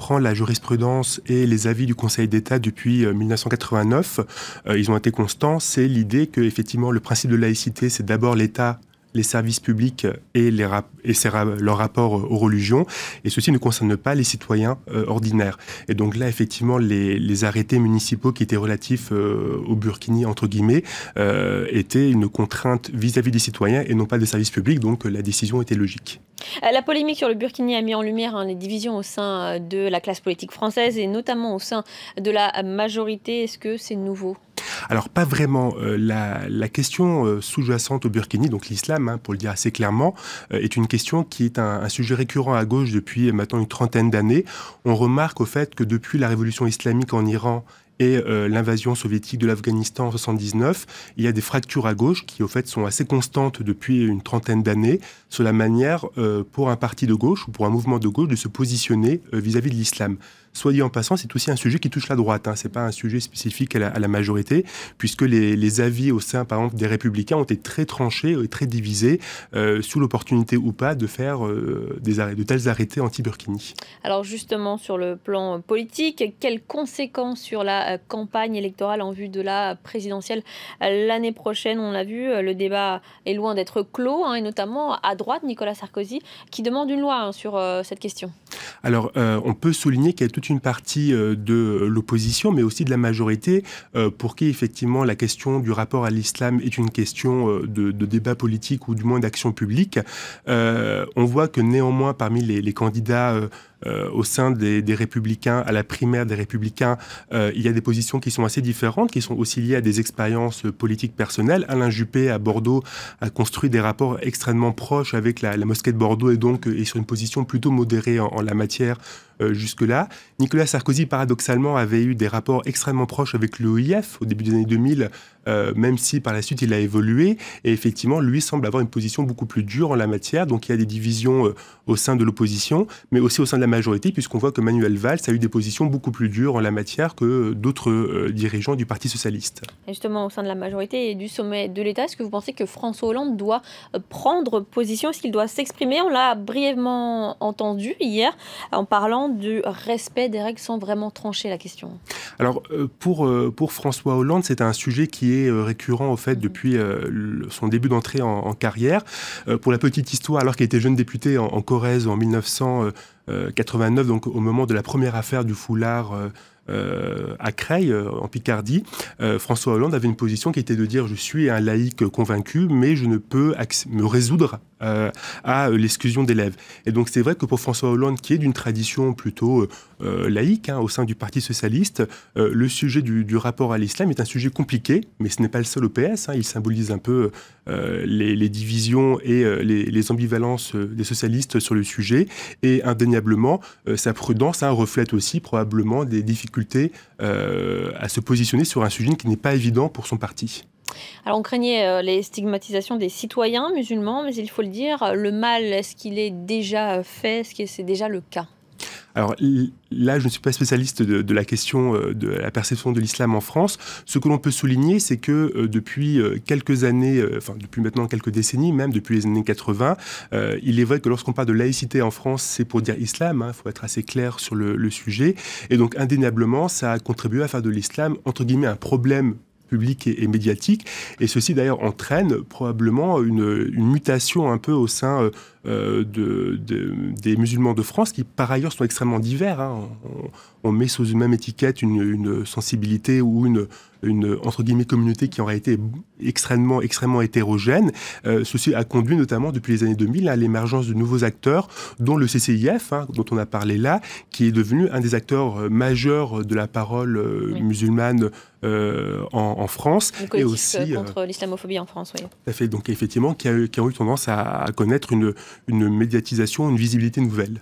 prend la jurisprudence et les avis du Conseil d'État depuis 1989, ils ont été constants. C'est l'idée que effectivement le principe de laïcité, c'est d'abord l'État, les services publics et leur rapport aux religions, et ceci ne concerne pas les citoyens ordinaires. Et donc là, effectivement, les arrêtés municipaux qui étaient relatifs au burkini, entre guillemets, étaient une contrainte vis-à-vis des citoyens et non pas des services publics, donc la décision était logique. La polémique sur le burkini a mis en lumière les divisions au sein de la classe politique française et notamment au sein de la majorité. Est-ce que c'est nouveau ? Alors pas vraiment. La question sous-jacente au burkini, donc l'islam, pour le dire assez clairement, est une question qui est un sujet récurrent à gauche depuis maintenant une trentaine d'années. On remarque au fait que depuis la révolution islamique en Iran et l'invasion soviétique de l'Afghanistan en 1979, il y a des fractures à gauche qui, au fait, sont assez constantes depuis une trentaine d'années sur la manière pour un parti de gauche ou pour un mouvement de gauche de se positionner vis-à-vis de l'islam. Soit dit en passant, c'est aussi un sujet qui touche la droite. Ce n'est pas un sujet spécifique à la majorité, puisque les avis au sein, par exemple, des Républicains ont été très tranchés et très divisés sous l'opportunité ou pas de faire de tels arrêtés anti-burkini. Alors justement, sur le plan politique, quelles conséquences sur la campagne électorale en vue de la présidentielle l'année prochaine? On l'a vu, le débat est loin d'être clos, et notamment à droite, Nicolas Sarkozy, qui demande une loi sur cette question. Alors, on peut souligner qu'il y a toute une partie de l'opposition, mais aussi de la majorité, pour qui, effectivement, la question du rapport à l'islam est une question de débat politique ou du moins d'action publique. On voit que néanmoins, parmi les candidats au sein des Républicains, à la primaire des Républicains, il y a des positions qui sont assez différentes, qui sont aussi liées à des expériences politiques personnelles. Alain Juppé, à Bordeaux, a construit des rapports extrêmement proches avec la mosquée de Bordeaux et donc est sur une position plutôt modérée en la matière jusque-là. Nicolas Sarkozy, paradoxalement, avait eu des rapports extrêmement proches avec l'OIF au début des années 2000, même si par la suite il a évolué. Et effectivement, lui semble avoir une position beaucoup plus dure en la matière. Donc il y a des divisions au sein de l'opposition, mais aussi au sein de la majorité, puisqu'on voit que Manuel Valls a eu des positions beaucoup plus dures en la matière que d'autres dirigeants du Parti socialiste. Et justement, au sein de la majorité et du sommet de l'État, est-ce que vous pensez que François Hollande doit prendre position? Est-ce qu'il doit s'exprimer? On l'a brièvement entendu hier en parlant du respect des règles sans vraiment trancher la question. Alors, pour François Hollande, c'est un sujet qui est récurrent, au fait, depuis son début d'entrée en carrière. Pour la petite histoire, alors qu'il était jeune député en Corrèze en 1989, donc au moment de la première affaire du foulard à Creil, en Picardie, François Hollande avait une position qui était de dire « je suis un laïc convaincu, mais je ne peux me résoudre à l'exclusion d'élèves ». Et donc c'est vrai que pour François Hollande, qui est d'une tradition plutôt laïque au sein du Parti socialiste, le sujet du rapport à l'islam est un sujet compliqué, mais ce n'est pas le seul au PS. Il symbolise un peu les divisions et les ambivalences des socialistes sur le sujet. Et indéniablement, sa prudence reflète aussi probablement des difficultés à se positionner sur un sujet qui n'est pas évident pour son parti. Alors on craignait les stigmatisations des citoyens musulmans, mais il faut le dire, le mal, est-ce qu'il est déjà fait? Est-ce que c'est déjà le cas? Alors là, je ne suis pas spécialiste de la question de la perception de l'islam en France. Ce que l'on peut souligner, c'est que depuis quelques années, enfin depuis maintenant quelques décennies, même depuis les années 80, il est vrai que lorsqu'on parle de laïcité en France, c'est pour dire islam, il faut être assez clair sur le sujet. Et donc indéniablement, ça a contribué à faire de l'islam, entre guillemets, un problème public et médiatique. Et ceci d'ailleurs entraîne probablement une mutation un peu au sein des musulmans de France, qui par ailleurs sont extrêmement divers. On met sous une même étiquette une sensibilité ou une entre guillemets communauté qui aurait été extrêmement hétérogène. Ceci a conduit notamment depuis les années 2000 à l'émergence de nouveaux acteurs, dont le CCIF, dont on a parlé là, qui est devenu un des acteurs majeurs de la parole musulmane en France. Le collectif et aussi contre l'islamophobie en France, oui. Tout à fait. Donc effectivement, qui ont eu tendance à connaître une médiatisation, une visibilité nouvelle.